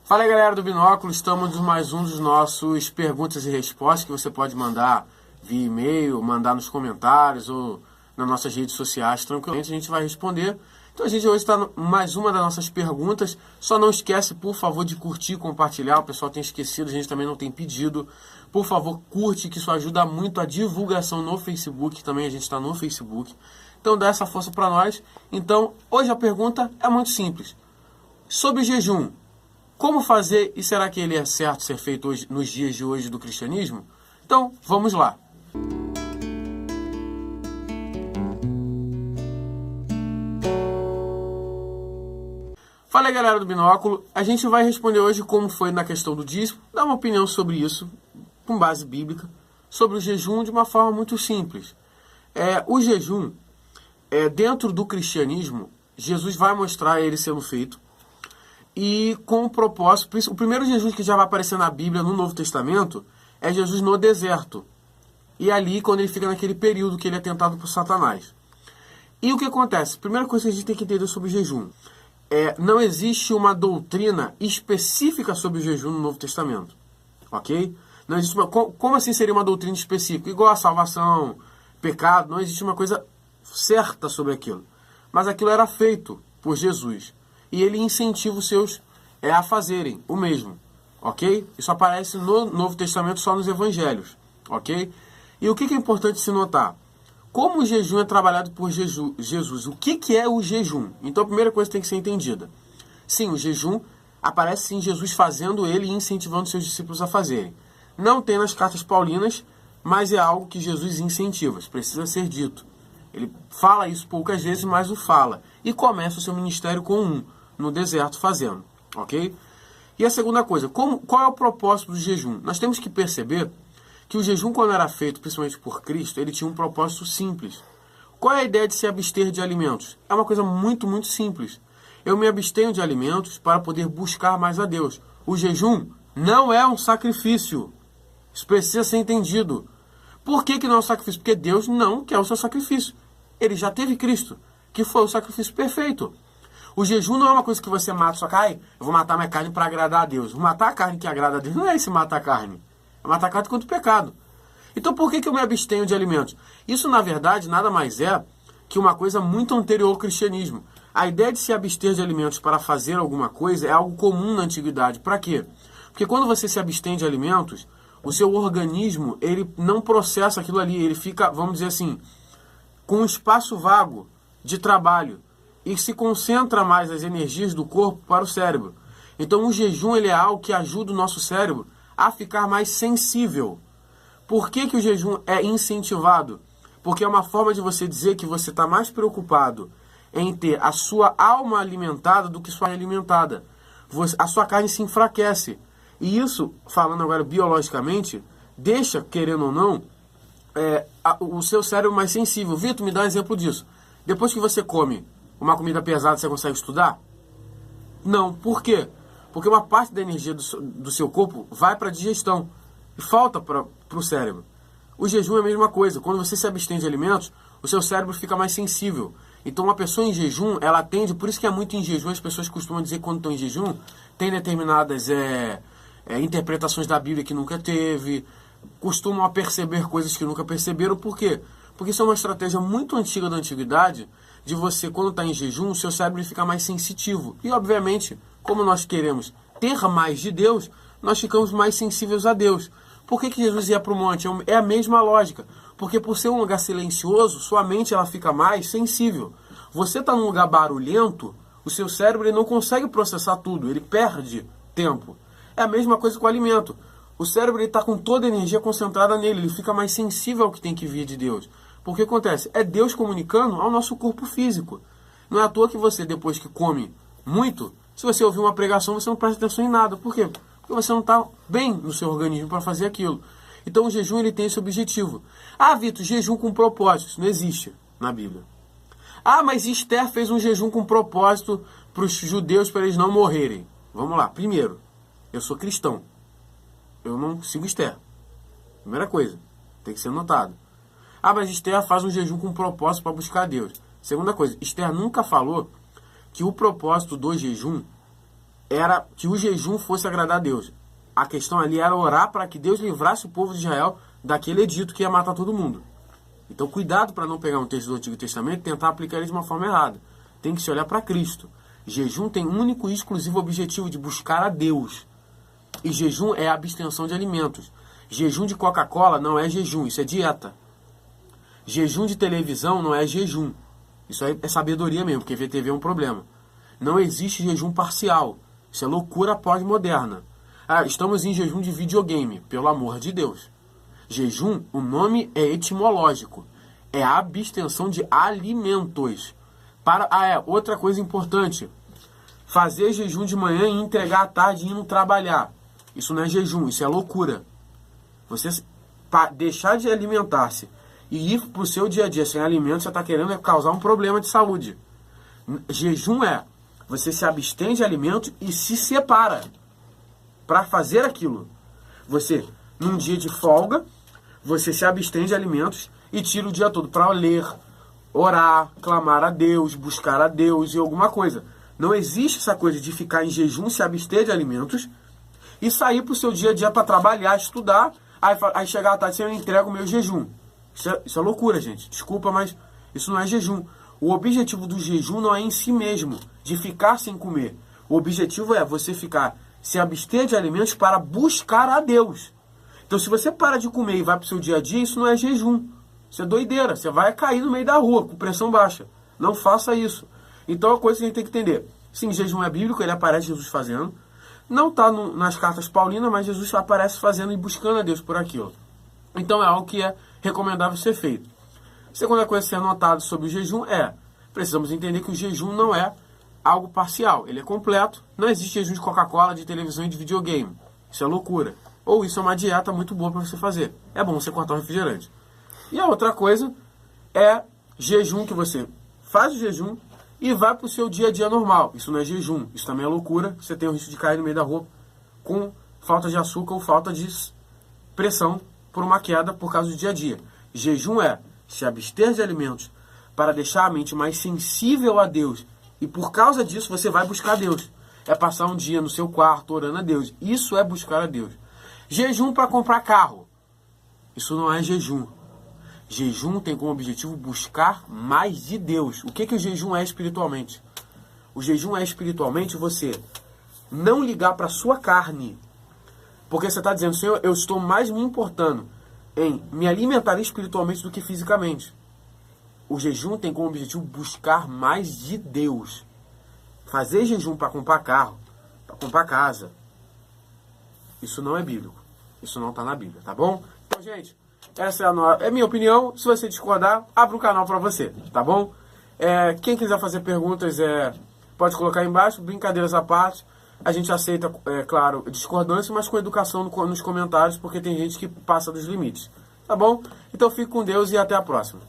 Fala aí, galera do Binóculo, estamos em mais um dos nossos perguntas e respostas que você pode mandar via e-mail, mandar nos comentários ou nas nossas redes sociais, tranquilamente a gente vai responder. Então a gente hoje está mais uma das nossas perguntas. Só não esquece, por favor, de curtir, compartilhar. O pessoal tem esquecido, a gente também não tem pedido. Por favor, curte, que isso ajuda muito a divulgação no Facebook. Também a gente está no Facebook. Então dá essa força para nós. Então hoje a pergunta é muito simples. Sobre o jejum, como fazer e será que ele é certo ser feito hoje, nos dias de hoje do cristianismo? Então vamos lá. Fala aí, galera do Binóculo, a gente vai responder hoje como foi na questão do dízimo, dar uma opinião sobre isso, com base bíblica, sobre o jejum de uma forma muito simples. O jejum, dentro do cristianismo, Jesus vai mostrar ele sendo feito, e com o propósito, o primeiro jejum que já vai aparecer na Bíblia, no Novo Testamento, é Jesus no deserto, e ali quando ele fica naquele período que ele é tentado por Satanás. E o que acontece? Primeira coisa que a gente tem que entender sobre o jejum. Não existe uma doutrina específica sobre o jejum no Novo Testamento. Ok? Não existe como assim seria uma doutrina específica? Igual a salvação, pecado, não existe uma coisa certa sobre aquilo. Mas aquilo era feito por Jesus. E ele incentiva os seus a fazerem o mesmo. Ok? Isso aparece no Novo Testamento só nos Evangelhos. Ok? E o que é importante se notar? Como o jejum é trabalhado por Jesus? O que é o jejum? Então a primeira coisa tem que ser entendida. Sim, o jejum aparece sim Jesus fazendo ele e incentivando seus discípulos a fazerem. Não tem nas cartas paulinas, mas é algo que Jesus incentiva, isso precisa ser dito. Ele fala isso poucas vezes, mas o fala. E começa o seu ministério com no deserto fazendo. Ok? E a segunda coisa, qual é o propósito do jejum? Nós temos que perceber que o jejum, quando era feito, principalmente por Cristo, ele tinha um propósito simples. Qual é a ideia de se abster de alimentos? É uma coisa muito, muito simples. Eu me abstenho de alimentos para poder buscar mais a Deus. O jejum não é um sacrifício. Isso precisa ser entendido. Por que não é um sacrifício? Porque Deus não quer o seu sacrifício. Ele já teve Cristo, que foi o sacrifício perfeito. O jejum não é uma coisa que você mata, só que, eu vou matar minha carne para agradar a Deus. Vou matar a carne que agrada a Deus. Não é esse matar a carne. É matar a carne contra o pecado. Então por que eu me abstenho de alimentos? Isso, na verdade, nada mais é que uma coisa muito anterior ao cristianismo. A ideia de se abster de alimentos para fazer alguma coisa é algo comum na antiguidade. Para quê? Porque quando você se abstém de alimentos, o seu organismo ele não processa aquilo ali. Ele fica, vamos dizer assim, com um espaço vago de trabalho e se concentra mais as energias do corpo para o cérebro. Então o jejum ele é algo que ajuda o nosso cérebro a ficar mais sensível. Por que o jejum é incentivado? Porque é uma forma de você dizer que você está mais preocupado em ter a sua alma alimentada do que sua carne alimentada. A sua carne se enfraquece. E isso, falando agora biologicamente, deixa, querendo ou não, o seu cérebro mais sensível. Vitor, me dá um exemplo disso. Depois que você come uma comida pesada, você consegue estudar? Não. Por quê? Porque uma parte da energia do seu corpo vai para a digestão e falta para o cérebro. O jejum é a mesma coisa. Quando você se abstém de alimentos, o seu cérebro fica mais sensível. Então uma pessoa em jejum, ela tende, por isso que é muito em jejum, as pessoas costumam dizer que quando estão em jejum, tem determinadas interpretações da Bíblia que nunca teve, costumam a perceber coisas que nunca perceberam. Por quê? Porque isso é uma estratégia muito antiga da antiguidade, de você, quando está em jejum, o seu cérebro fica mais sensitivo. E, obviamente, como nós queremos ter mais de Deus, nós ficamos mais sensíveis a Deus. Por que Jesus ia para o monte? É a mesma lógica. Porque por ser um lugar silencioso, sua mente ela fica mais sensível. Você está num lugar barulhento, o seu cérebro ele não consegue processar tudo, ele perde tempo. É a mesma coisa com o alimento. O cérebro está com toda a energia concentrada nele, ele fica mais sensível ao que tem que vir de Deus. Porque acontece? É Deus comunicando ao nosso corpo físico. Não é à toa que você, depois que come muito, se você ouvir uma pregação, você não presta atenção em nada. Por quê? Porque você não está bem no seu organismo para fazer aquilo. Então o jejum ele tem esse objetivo. Vitor, jejum com propósito. Isso não existe na Bíblia. Mas Esther fez um jejum com propósito para os judeus, para eles não morrerem. Vamos lá. Primeiro, eu sou cristão. Eu não sigo Esther. Primeira coisa. Tem que ser notado. Mas Esther faz um jejum com propósito para buscar a Deus. Segunda coisa, Esther nunca falou que o propósito do jejum era que o jejum fosse agradar a Deus. A questão ali era orar para que Deus livrasse o povo de Israel daquele edito que ia matar todo mundo. Então cuidado para não pegar um texto do Antigo Testamento e tentar aplicar ele de uma forma errada. Tem que se olhar para Cristo. Jejum tem um único e exclusivo objetivo de buscar a Deus. E jejum é a abstenção de alimentos. Jejum de Coca-Cola não é jejum, isso é dieta. Jejum de televisão não é jejum. Isso aí é sabedoria mesmo, porque ver TV é um problema. Não existe jejum parcial. Isso é loucura pós-moderna. Ah, estamos em jejum de videogame, pelo amor de Deus. Jejum, o nome é etimológico. É a abstenção de alimentos. Outra coisa importante. Fazer jejum de manhã e entregar à tarde e ir trabalhar. Isso não é jejum, isso é loucura. Você deixar de alimentar-se e ir para o seu dia a dia sem alimento, você está querendo causar um problema de saúde. Jejum é você se abstém de alimento e se separa para fazer aquilo. Você, num dia de folga, você se abstém de alimentos e tira o dia todo para ler, orar, clamar a Deus, buscar a Deus e alguma coisa. Não existe essa coisa de ficar em jejum, se abster de alimentos e sair para o seu dia a dia para trabalhar, estudar, aí chegar à tarde eu entrego o meu jejum. Isso é loucura, gente. Desculpa, mas isso não é jejum. O objetivo do jejum não é em si mesmo, de ficar sem comer. O objetivo é você se abster de alimentos para buscar a Deus. Então, se você para de comer e vai para o seu dia a dia, isso não é jejum. Isso é doideira. Você vai cair no meio da rua com pressão baixa. Não faça isso. Então, a coisa que a gente tem que entender. Sim, jejum é bíblico, ele aparece Jesus fazendo. Não está nas cartas paulinas, mas Jesus aparece fazendo e buscando a Deus por aquilo. Então, é algo que é recomendável ser feito. Segunda coisa a ser notado sobre o jejum precisamos entender que o jejum não é algo parcial, ele é completo. Não existe jejum de Coca-Cola, de televisão e de videogame. Isso é loucura. Ou isso é uma dieta muito boa para você fazer. É bom você cortar o refrigerante. E a outra coisa é jejum que você faz o jejum e vai para o seu dia a dia normal. Isso não é jejum, isso também é loucura. Você tem o risco de cair no meio da rua com falta de açúcar ou falta de pressão por uma queda por causa do dia a dia. Jejum é se abster de alimentos para deixar a mente mais sensível a Deus. E por causa disso você vai buscar a Deus. É passar um dia no seu quarto orando a Deus. Isso é buscar a Deus. Jejum para comprar carro. Isso não é jejum. Jejum tem como objetivo buscar mais de Deus. O que o jejum é espiritualmente? O jejum é espiritualmente você não ligar para a sua carne. Porque você está dizendo, Senhor, eu estou mais me importando em me alimentar espiritualmente do que fisicamente. O jejum tem como objetivo buscar mais de Deus. Fazer jejum para comprar carro, para comprar casa, isso não é bíblico. Isso não está na Bíblia, tá bom? Então, gente, essa é a minha opinião. Se você discordar, abre um canal para você, tá bom? Quem quiser fazer perguntas, pode colocar aí embaixo. Brincadeiras à parte. A gente aceita, claro, discordância, mas com educação nos comentários, porque tem gente que passa dos limites. Tá bom? Então fique com Deus e até a próxima.